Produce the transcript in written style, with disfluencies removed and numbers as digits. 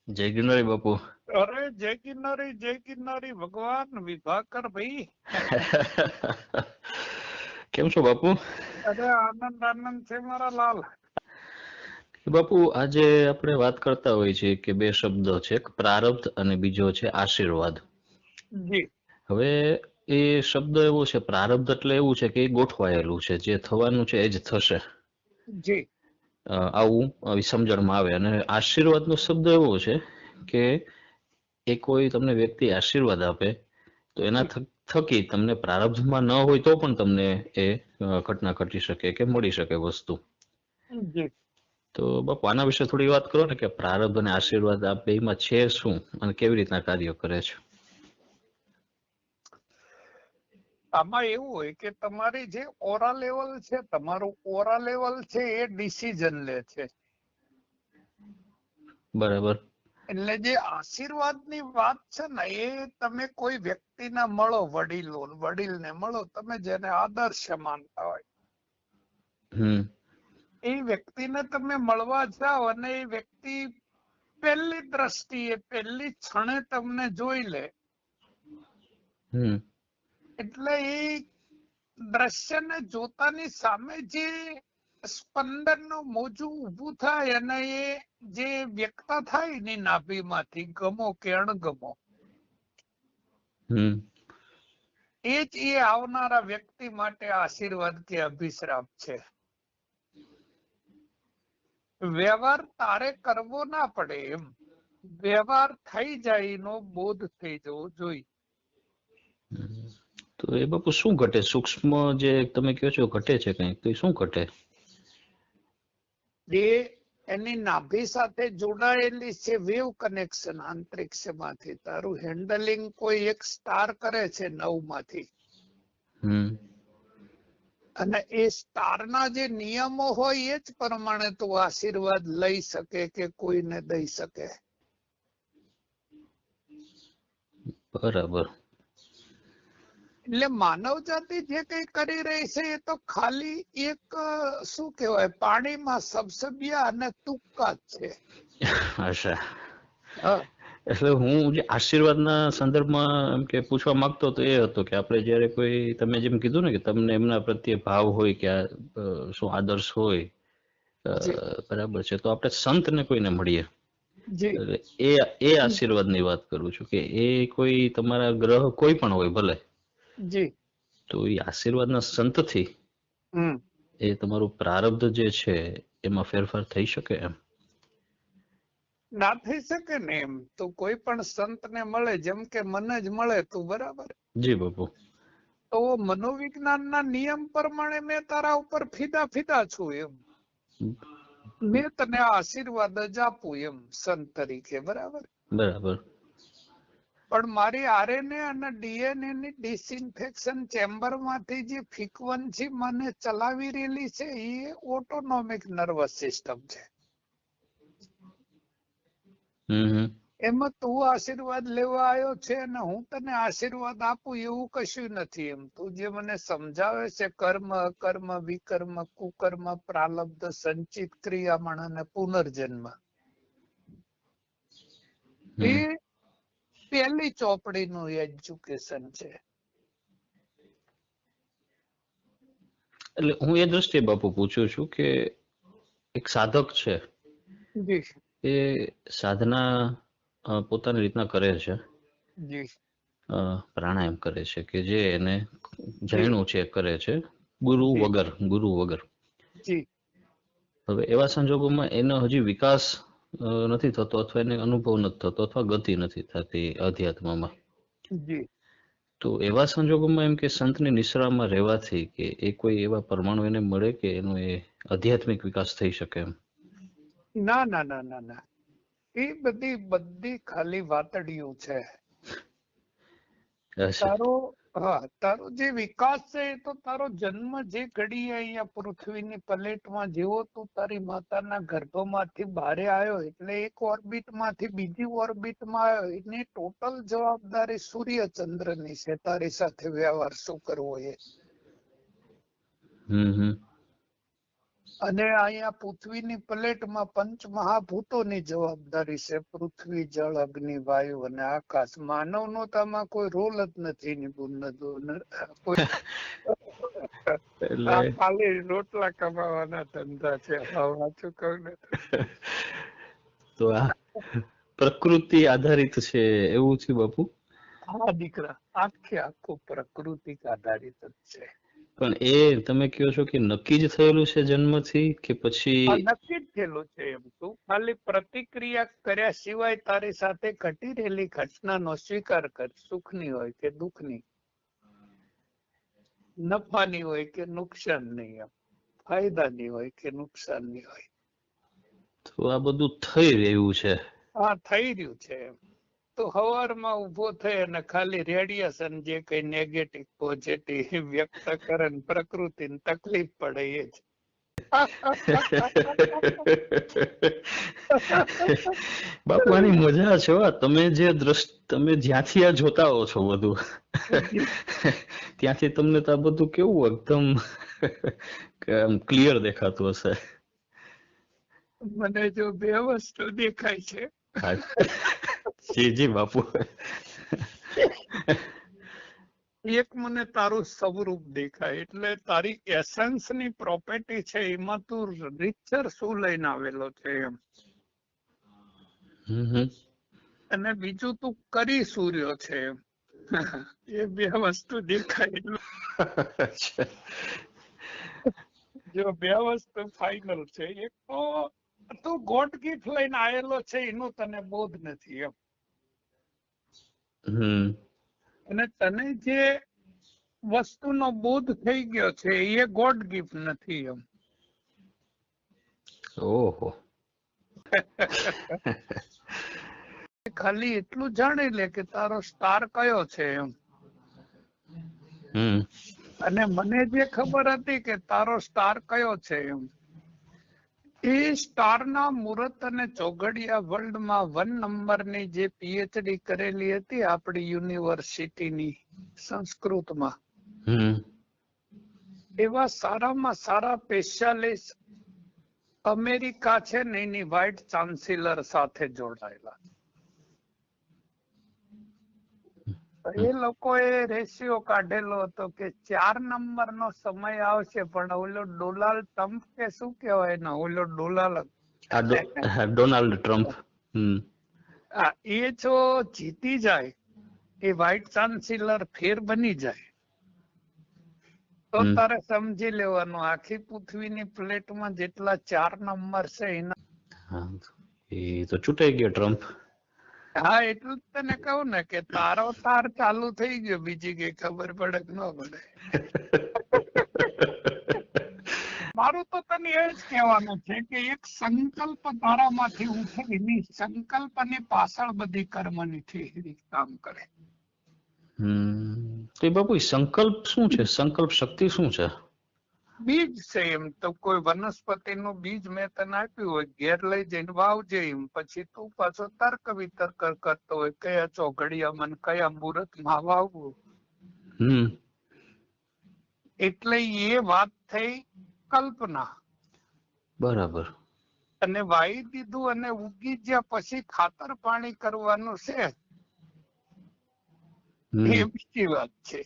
જય ગિરનારી બાપુ. અરે જય ગિરનારી ભગવાન વિભાકર ભાઈ. કેમ છો બાપુ? અરે આનંદ છે મારા લાલ. બાપુ આજે આપણે વાત કરતા હોઈએ છીએ કે બે શબ્દો છે, એક પ્રારબ્ધ અને બીજો છે આશીર્વાદ. જી હવે એ શબ્દ એવો છે, પ્રારબ્ધ એટલે એવું છે કે એ ગોઠવાયેલું છે, જે થવાનું છે એ જ થશે. જી આવું આવી સમજણમાં આવે. અને આશીર્વાદનો શબ્દ એવો છે કે એ કોઈ તમને વ્યક્તિ આશીર્વાદ આપે તો એના થકી તમને પ્રારબ્ધમાં ન હોય તો પણ તમને એ ઘટના ઘટી શકે કે મળી શકે વસ્તુ. જી તો બાપુ આના વિશે થોડી વાત કરો ને કે પ્રારબ્ધ અને આશીર્વાદ આ બેમાં છે શું અને કેવી રીતના કાર્ય કરે છે. આમાં એવું હોય કે તમારી જે ઓરા લેવલ છે, તમારું ઓરા લેવલ છે એ ડિસિઝન લે છે. બરાબર. એટલે જે આશીર્વાદની વાત છે ને એ તમે કોઈ વ્યક્તિને મળો, વડીલને મળો, તમે જેને આદર્શ માનતા હોય એ વ્યક્તિને તમે મળવા જાઓ અને એ વ્યક્તિ પહેલી દ્રષ્ટિએ પહેલી ક્ષણે તમને જોઈ લે એટલે એ દ્રશ્યને જોતાની સામે જે સ્પંદનનું મોજું ઊભું થાય અને એ જે વ્યક્ત થાય એની નાભીમાંથી ગમો કે અણગમો એ જ એ આવનારા વ્યક્તિ માટે આશીર્વાદ કે અભિશ્રાપ છે. વ્યવહાર તારે કરવો ના પડે, એમ વ્યવહાર થઈ જાય એનો બોધ થઈ જવો જોઈએ. તો એ બાપુ શું ઘટે? સૂક્ષ્મ જે તમે કહો છો ઘટે છે કંઈક, તો શું ઘટે? જે એની નાભી સાથે જોડાયેલી છે વેવ કનેક્શન અંતરિક્ષમાંથી, તારું હેન્ડલિંગ કોઈ એક સ્ટાર કરે છે 9 માંથી અને એ સ્ટારના જે નિયમો હોય એ જ પ્રમાણે તું આશીર્વાદ લઈ શકે કે કોઈને દઈ શકે. બરાબર. એટલે માનવ જાતિ જે કઈ કરી રહી છે એ તો ખાલી એક શું કહેવાય પાણીમાં સબસબિયા અને તુક્કા જ છે. અચ્છા. એટલે હું જે આશીર્વાદના સંદર્ભમાં એમ કે પૂછવા માંગતો હતો એ હતો કે આપણે જ્યારે કોઈ તમે જેમ કીધું ને કે તમને એમના પ્રત્યે ભાવ હોય કે શું આદર્શ હોય, બરાબર છે, તો આપણે સંતને કોઈને મળીએ એ આશીર્વાદની વાત કરું છું કે એ કોઈ તમારા ગ્રહ કોઈ પણ હોય ભલે તો એ આશીર્વાદના સંતથી એ તમારું પ્રારબ્ધ જે છે એમાં ફેરફાર થઈ શકે એમ ના થઈ શકે ને. એમ તો કોઈ પણ સંત ને મળે, જેમ કે મને જ મળે તું, બરાબર? જી બાપુ. તો મનોવિજ્ઞાનના નિયમ પ્રમાણે મેં તારા ઉપર ફિદા છું, એમ મેં તને આશીર્વાદ જ આપું એમ સંત તરીકે, બરાબર? બરાબર. પણ મારી આરએનએ અને ડીએનએ ની ડિસઇન્ફેક્શન ચેમ્બર માંથી જે ફ્રીક્વન્સી મને ચલાવી રહેલી છે એ ઓટોનોમિક નર્વસ સિસ્ટમ છે. એમાં તું આશીર્વાદ લેવા આવ્યો છે અને હું તને આશીર્વાદ આપું એવું કશું નથી. એમ તું જે મને સમજાવે છે કર્મ, અકર્મ, વિકર્મ, કુકર્મ, પ્રાલબ્ધ, સંચિત ક્રિયામણ અને પુનર્જન્મ, એ પહેલી ચોપડીનું એજ્યુકેશન છે. એટલે હું એ દ્રષ્ટિએ બાપુ પૂછું છું કે એક સાધક છે એ સાધના પોતાની રીતના કરે છે, પ્રાણાયામ કરે છે કે જે એને જાણ્યું છે કરે છે ગુરુ વગર. હવે એવા સંજોગોમાં એનો હજી વિકાસ નથી થતો અથવા એને અનુભવ નથી થતો અથવા ગતિ નથી થતી અધ્યાત્મમાં, તો એવા સંજોગોમાં એમ કે સંતની નિશ્રામાં રહેવાથી કે એ કોઈ એવા પરમાણુ એને મળે કે એનો એ આધ્યાત્મિક વિકાસ થઈ શકે એમ? ના ના ના ના ના, એ બધી ખાલી વાતડિયું છે. તારો જે વિકાસ છે એ તો તારો જન્મ જે ઘડીએ અહીંયા પૃથ્વીની પ્લેટમાં જેવો તું તારી માતાના ગર્ભમાંથી બહાર આવ્યો એટલે એક ઓર્બિટ માંથી બીજી ઓર્બિટમાં આવ્યો, એની ટોટલ જવાબદારી સૂર્યચંદ્રની છે તારી સાથે વ્યવહાર શું કરવો એ. અને અહીંયા પૃથ્વીની પ્લેટમાં પંચ મહાભૂતોની જવાબદારી છે, પૃથ્વી, જળ, અગ્નિ, વાયુ અને આકાશ. માનવનો તો આમાં કોઈ રોલ જ નથી નિબંધો કોઈ. એટલે આ ખાલી રોટલા કમાવાના ધંધા છે. હા, વાંચું કહું ને તો આ પ્રકૃતિ આધારિત છે એવું છે બાપુ. હા દીકરા, આખું પ્રકૃતિ આધારિત જ છે. પણ એ તમે કહો છો કે નક્કી જ થયેલું છે જન્મથી કે પછી? નક્કી જ થયેલું છે. એમ તું ખાલી પ્રતિક્રિયા કર્યા સિવાય તારી સાથે ઘટી રહેલી ઘટનાનો સ્વીકાર કર. સુખની હોય કે દુઃખની, નફાની હોય કે નુકસાનની, એમ ફાયદાની હોય કે નુકસાનની હોય. તો આ બધું થઈ રહ્યું છે. હા, થઈ રહ્યું છે. એમ તો હવારમાં ઉભો થઈ અને ખાલી રેડિયેશન જે કઈ નેગેટિવ પોઝિટિવ વ્યક્ત કરે ને પ્રકૃતિને તકલીફ પડે એ જ. બાપુ આની મજા છે. તમે જે તમે જ્યાંથી આ જોતા હો છો બધું ત્યાંથી તમને તો આ બધું કેવું એકદમ ક્લિયર દેખાતું હશે. મને જો બે વસ્તુ દેખાય છે. જી જી બાપુ. એક મને તારું સ્વરૂપ દેખાય, એટલે તારી એસન્સ ની પ્રોપર્ટી છે એમાં તું રિચર શું લઈને આવેલો છે એમ. અને બીજું તું કરી સૂર્યો છે એમ. એ બે વસ્તુ દેખાય. જો બે વસ્તુ ફાઇનલ છે. એક તો તું ગોડ ગિફ્ટ લઈને આવેલો છે એનું તને બોધ નથી એમ. અને તને જે વસ્તુનો બોધ થઈ ગયો છે એ ગોડ ગિફ્ટ નથી એમ. ઓહો. ખાલી એટલું જાણી લે કે તારો સ્ટાર કયો છે એમ. અને મને જે ખબર હતી કે તારો સ્ટાર કયો છે એમ, એ સ્ટારના મુહૂર્ત અને ચોઘડિયા વર્લ્ડમાં 1 નંબરની જે પીએચડી કરેલી હતી આપણી યુનિવર્સિટીની સંસ્કૃતમાં, એવા સારામાં સારા સ્પેશિયાલિસ્ટ અમેરિકા છે ને એની વાઇસ ચાન્સેલર સાથે જોડાયેલા. એ લોકોએ રેશિયો કાઢેલો હતો કે 4 નંબરનો સમય આવશે, પણ ઓલો ડોનાલ્ડ ટ્રમ્પ કે શું કહેવાય ને, ઓલો ડોનાલ્ડ ટ્રમ્પ, એ જો જીતી જાય, એ વાઇસ ચાન્સેલર ફેર બની જાય, તો તારે સમજી લેવાનું આખી પૃથ્વીની પ્લેટમાં જેટલા 4 નંબર છે એના એ તો છૂટાઈ ગયો ટ્રમ્પ. હા, એટલું જ તને કહું ને કે તારો તાર ચાલુ થઈ ગયો, બીજી કઈ ખબર પડે કે ન પડે. મારું તો તને એ જ કહેવાનું છે કે એક સંકલ્પ તારામાંથી ઉઠે, એની સંકલ્પની પાછળ બધી કર્મની થિયરી કામ કરે. તો બાપુ સંકલ્પ શું છે? સંકલ્પ શક્તિ શું છે? બીજ છે એમ. તો કોઈ વનસ્પતિનું બીજ મેં તને આપ્યું હોય, ઘેર લઈ જઈને વાવજે એમ. પછી તું પાછો તર્ક વિતર્ક કરતો હોય કયા ચોઘડિયામાં કયા મુહૂર્તમાં વાવવું. એટલે એ વાત થઈ કલ્પના. બરાબર. અને વાવી દીધું અને ઉગી ગયા પછી ખાતર પાણી કરવાનું છે, એ બીજી વાત છે.